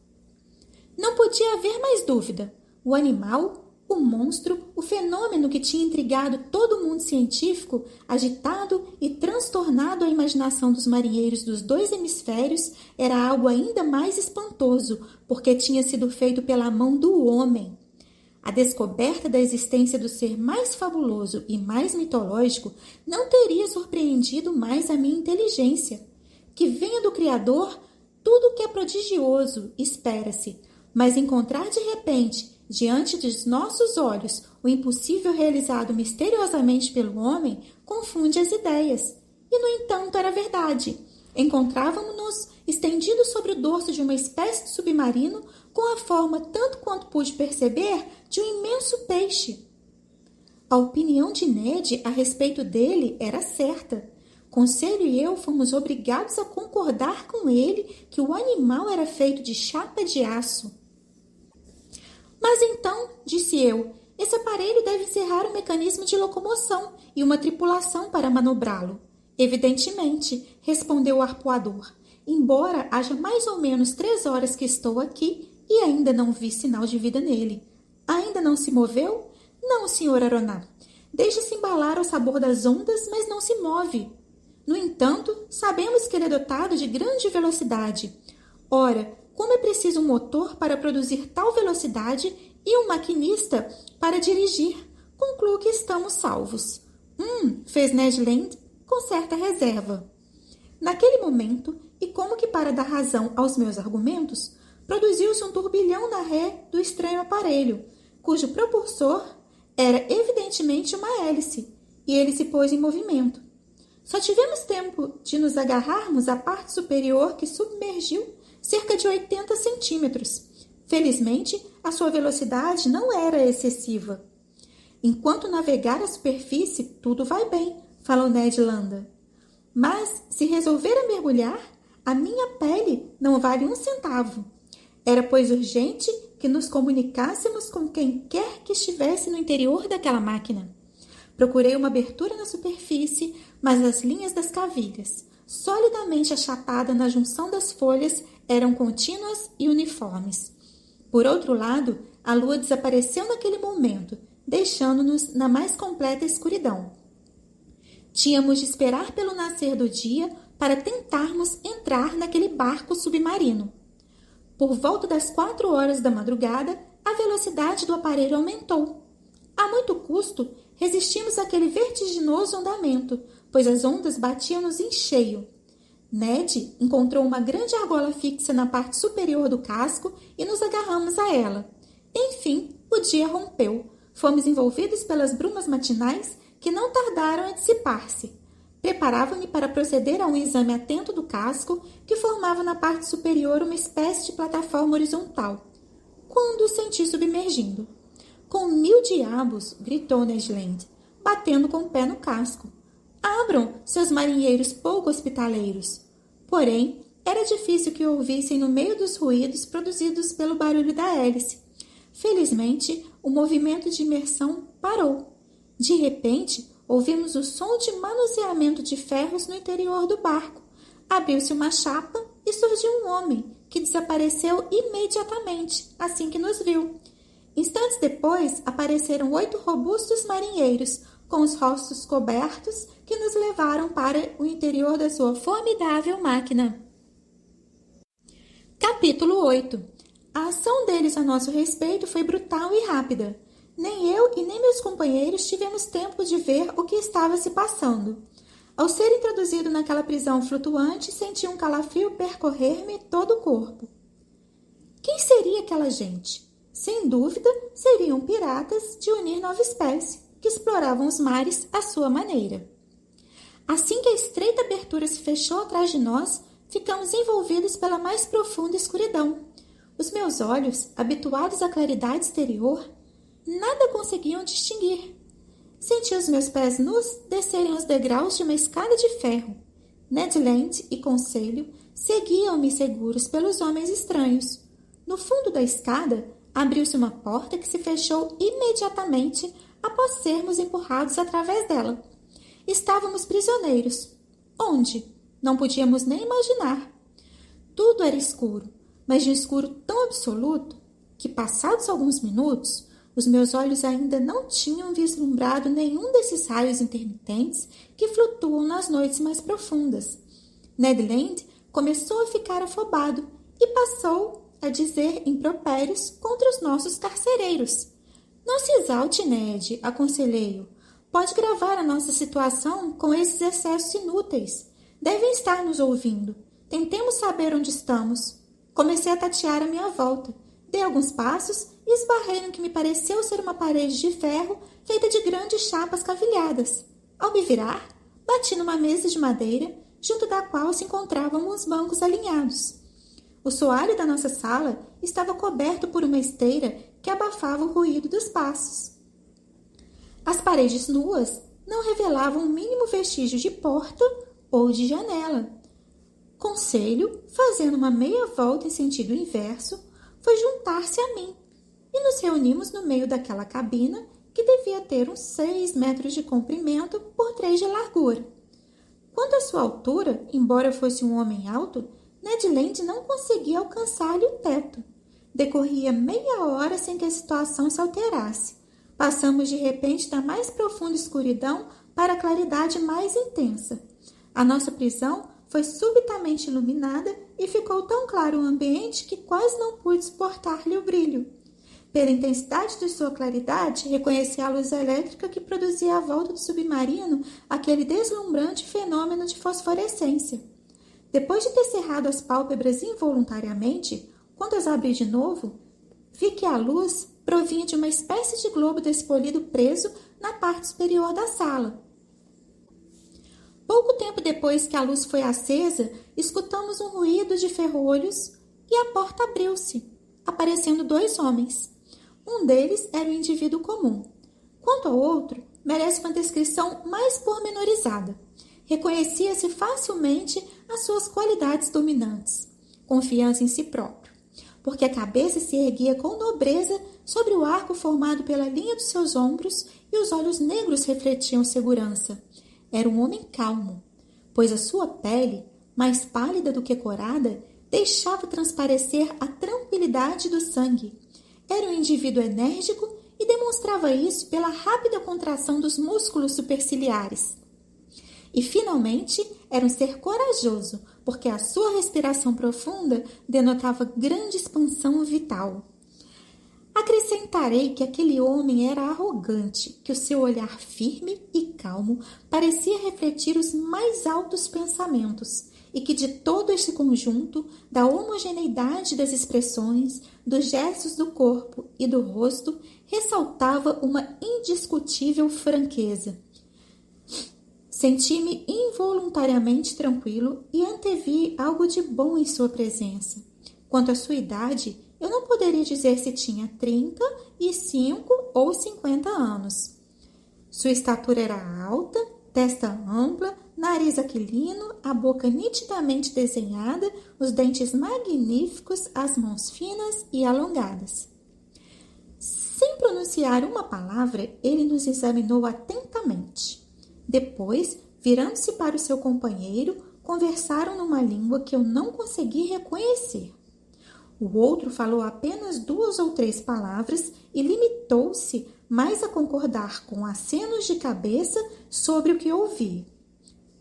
Não podia haver mais dúvida. O animal, o monstro, o fenômeno que tinha intrigado todo o mundo científico, agitado e transtornado a imaginação dos marinheiros dos 2 hemisférios, era algo ainda mais espantoso, porque tinha sido feito pela mão do homem. A descoberta da existência do ser mais fabuloso e mais mitológico não teria surpreendido mais a minha inteligência. Que venha do Criador, tudo o que é prodigioso espera-se, mas encontrar de repente, diante dos nossos olhos, o impossível realizado misteriosamente pelo homem, confunde as ideias. E, no entanto, era verdade. Encontrávamos-nos estendidos sobre o dorso de uma espécie de submarino, com a forma, tanto quanto pude perceber, de um imenso peixe. A opinião de Ned a respeito dele era certa. Conselho e eu fomos obrigados a concordar com ele que o animal era feito de chapa de aço. Mas então, disse eu, esse aparelho deve encerrar um mecanismo de locomoção e uma tripulação para manobrá-lo. Evidentemente, respondeu o arpoador, embora haja mais ou menos 3 horas que estou aqui e ainda não vi sinal de vida nele. Ainda não se moveu? Não, Sr. Aroná. Deixa-se embalar ao sabor das ondas, mas não se move. No entanto, sabemos que ele é dotado de grande velocidade. Ora, como é preciso um motor para produzir tal velocidade e um maquinista para dirigir, concluo que estamos salvos. Fez Ned Land com certa reserva. Naquele momento, e como que para dar razão aos meus argumentos, produziu-se um turbilhão na ré do estranho aparelho, cujo propulsor era evidentemente uma hélice, e ele se pôs em movimento. Só tivemos tempo de nos agarrarmos à parte superior que submergiu cerca de 80 centímetros. Felizmente, a sua velocidade não era excessiva. Enquanto navegar a superfície, tudo vai bem, falou Ned Land. Mas, se resolver a mergulhar, a minha pele não vale 1 centavo. Era, pois, urgente que nos comunicássemos com quem quer que estivesse no interior daquela máquina. Procurei uma abertura na superfície, mas as linhas das cavilhas, solidamente achatada na junção das folhas, eram contínuas e uniformes. Por outro lado, A lua desapareceu naquele momento, deixando-nos na mais completa escuridão. Tínhamos de esperar pelo nascer do dia para tentarmos entrar naquele barco submarino. Por volta das 4 horas da madrugada, a velocidade do aparelho aumentou. A muito custo, resistimos àquele vertiginoso andamento, pois as ondas batiam-nos em cheio. Ned encontrou uma grande argola fixa na parte superior do casco e nos agarramos a ela. Enfim, o dia rompeu. Fomos envolvidos pelas brumas matinais que não tardaram a dissipar-se. Preparava-me para proceder a um exame atento do casco, que formava na parte superior uma espécie de plataforma horizontal, quando o senti submergindo. Com 1000 diabos, gritou Ned Land, batendo com o pé no casco. Abram, seus marinheiros pouco hospitaleiros. Porém, era difícil que o ouvissem no meio dos ruídos produzidos pelo barulho da hélice. Felizmente, o movimento de imersão parou. De repente, ouvimos o som de manuseamento de ferros no interior do barco. Abriu-se uma chapa e surgiu um homem, que desapareceu imediatamente, assim que nos viu. Instantes depois, apareceram 8 robustos marinheiros, com os rostos cobertos, que nos levaram para o interior da sua formidável máquina. Capítulo 8. A ação deles a nosso respeito foi brutal e rápida. Nem eu e nem meus companheiros tivemos tempo de ver o que estava se passando. Ao ser introduzido naquela prisão flutuante, senti um calafrio percorrer-me todo o corpo. Quem seria aquela gente? Sem dúvida, seriam piratas de unir nova espécie, que exploravam os mares à sua maneira. Assim que a estreita abertura se fechou atrás de nós, ficamos envolvidos pela mais profunda escuridão. Os meus olhos, habituados à claridade exterior, nada conseguiam distinguir. Senti os meus pés nus descerem os degraus de uma escada de ferro. Ned Land e Conselho seguiam-me seguros pelos homens estranhos. No fundo da escada, abriu-se uma porta que se fechou imediatamente após sermos empurrados através dela. Estávamos prisioneiros. Onde? Não podíamos nem imaginar. Tudo era escuro, mas de um escuro tão absoluto que, passados alguns minutos, os meus olhos ainda não tinham vislumbrado nenhum desses raios intermitentes que flutuam nas noites mais profundas. Ned Land começou a ficar afobado e passou a dizer impropérios contra os nossos carcereiros. Não se exalte, Ned, aconselhei-o. Pode gravar a nossa situação com esses excessos inúteis. Devem estar nos ouvindo. Tentemos saber onde estamos. Comecei a tatear à minha volta. Dei alguns passos e esbarrei no que me pareceu ser uma parede de ferro feita de grandes chapas cavilhadas. Ao me virar, bati numa mesa de madeira, junto da qual se encontravam uns bancos alinhados. O soalho da nossa sala estava coberto por uma esteira que abafava o ruído dos passos. As paredes nuas não revelavam o mínimo vestígio de porta ou de janela. Conselho, fazendo uma meia volta em sentido inverso, foi juntar-se a mim, e nos reunimos no meio daquela cabina que devia ter uns 6 metros de comprimento por 3 de largura. Quanto à sua altura, embora fosse um homem alto, Ned Land não conseguia alcançar-lhe o teto. Decorria meia hora sem que a situação se alterasse. Passamos de repente da mais profunda escuridão para a claridade mais intensa. A nossa prisão foi subitamente iluminada e ficou tão claro o ambiente que quase não pude suportar-lhe o brilho. Pela intensidade de sua claridade, reconheci a luz elétrica que produzia à volta do submarino aquele deslumbrante fenômeno de fosforescência. Depois de ter cerrado as pálpebras involuntariamente, quando as abri de novo, vi que a luz provinha de uma espécie de globo despolido preso na parte superior da sala. Pouco tempo depois que a luz foi acesa, escutamos um ruído de ferrolhos e a porta abriu-se, aparecendo 2 homens. Um deles era um indivíduo comum. Quanto ao outro, merece uma descrição mais pormenorizada. Reconhecia-se facilmente as suas qualidades dominantes, confiança em si próprio, porque a cabeça se erguia com nobreza sobre o arco formado pela linha dos seus ombros e os olhos negros refletiam segurança. Era um homem calmo, pois a sua pele, mais pálida do que corada, deixava transparecer a tranquilidade do sangue. Era um indivíduo enérgico e demonstrava isso pela rápida contração dos músculos superciliares. E, finalmente, era um ser corajoso, porque a sua respiração profunda denotava grande expansão vital. Acrescentarei que aquele homem era arrogante, que o seu olhar firme e calmo parecia refletir os mais altos pensamentos, e que de todo este conjunto, da homogeneidade das expressões, dos gestos do corpo e do rosto, ressaltava uma indiscutível franqueza. Senti-me involuntariamente tranquilo e antevi algo de bom em sua presença. Quanto à sua idade, eu não poderia dizer se tinha 35 ou 50 anos. Sua estatura era alta, testa ampla, nariz aquilino, a boca nitidamente desenhada, os dentes magníficos, as mãos finas e alongadas. Sem pronunciar uma palavra, ele nos examinou atentamente. Depois, virando-se para o seu companheiro, conversaram numa língua que eu não consegui reconhecer. O outro falou apenas 2 ou 3 palavras e limitou-se mais a concordar com acenos de cabeça sobre o que ouvi.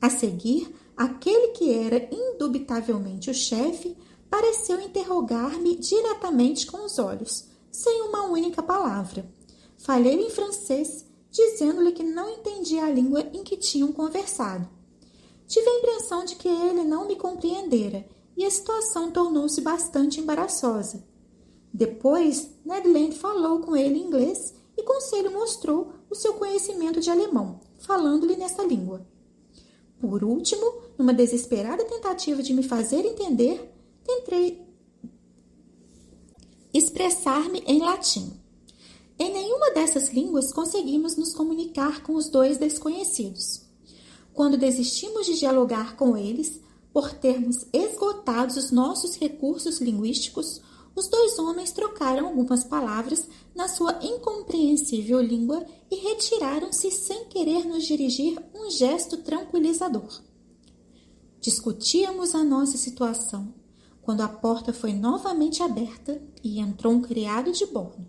A seguir, aquele que era indubitavelmente o chefe pareceu interrogar-me diretamente com os olhos, sem uma única palavra. Falei em francês, dizendo-lhe que não entendia a língua em que tinham conversado. Tive a impressão de que ele não me compreendera e a situação tornou-se bastante embaraçosa. Depois, Ned Land falou com ele em inglês e Conselho mostrou o seu conhecimento de alemão, falando-lhe nessa língua. Por último, numa desesperada tentativa de me fazer entender, tentei expressar-me em latim. Em nenhuma dessas línguas conseguimos nos comunicar com os 2 desconhecidos. Quando desistimos de dialogar com eles, por termos esgotado os nossos recursos linguísticos, os 2 homens trocaram algumas palavras na sua incompreensível língua e retiraram-se sem querer nos dirigir um gesto tranquilizador. Discutíamos a nossa situação, quando a porta foi novamente aberta e entrou um criado de bordo.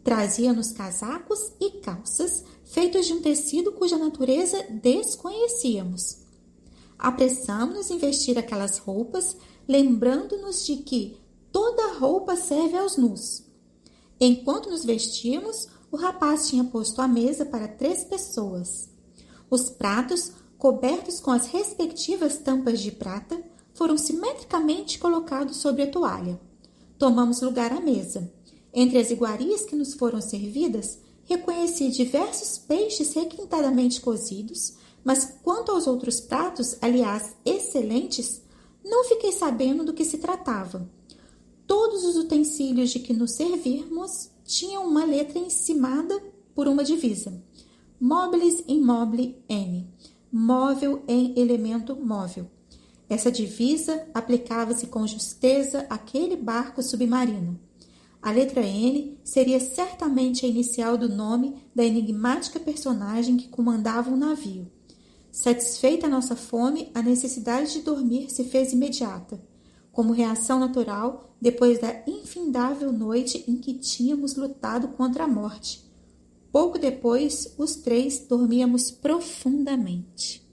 Trazia-nos casacos e calças feitos de um tecido cuja natureza desconhecíamos. Apressamo-nos em vestir aquelas roupas, lembrando-nos de que toda roupa serve aos nus. Enquanto nos vestíamos, o rapaz tinha posto a mesa para 3 pessoas. Os pratos, cobertos com as respectivas tampas de prata, foram simetricamente colocados sobre a toalha. Tomamos lugar à mesa. Entre as iguarias que nos foram servidas, reconheci diversos peixes requintadamente cozidos, mas quanto aos outros pratos, aliás, excelentes, não fiquei sabendo do que se tratava. Todos os utensílios de que nos servirmos tinham uma letra encimada por uma divisa. Mobilis in mobile N, móvel em elemento móvel. Essa divisa aplicava-se com justeza àquele barco submarino. A letra N seria certamente a inicial do nome da enigmática personagem que comandava o navio. Satisfeita a nossa fome, a necessidade de dormir se fez imediata, como reação natural depois da infindável noite em que tínhamos lutado contra a morte. Pouco depois, os 3 dormíamos profundamente.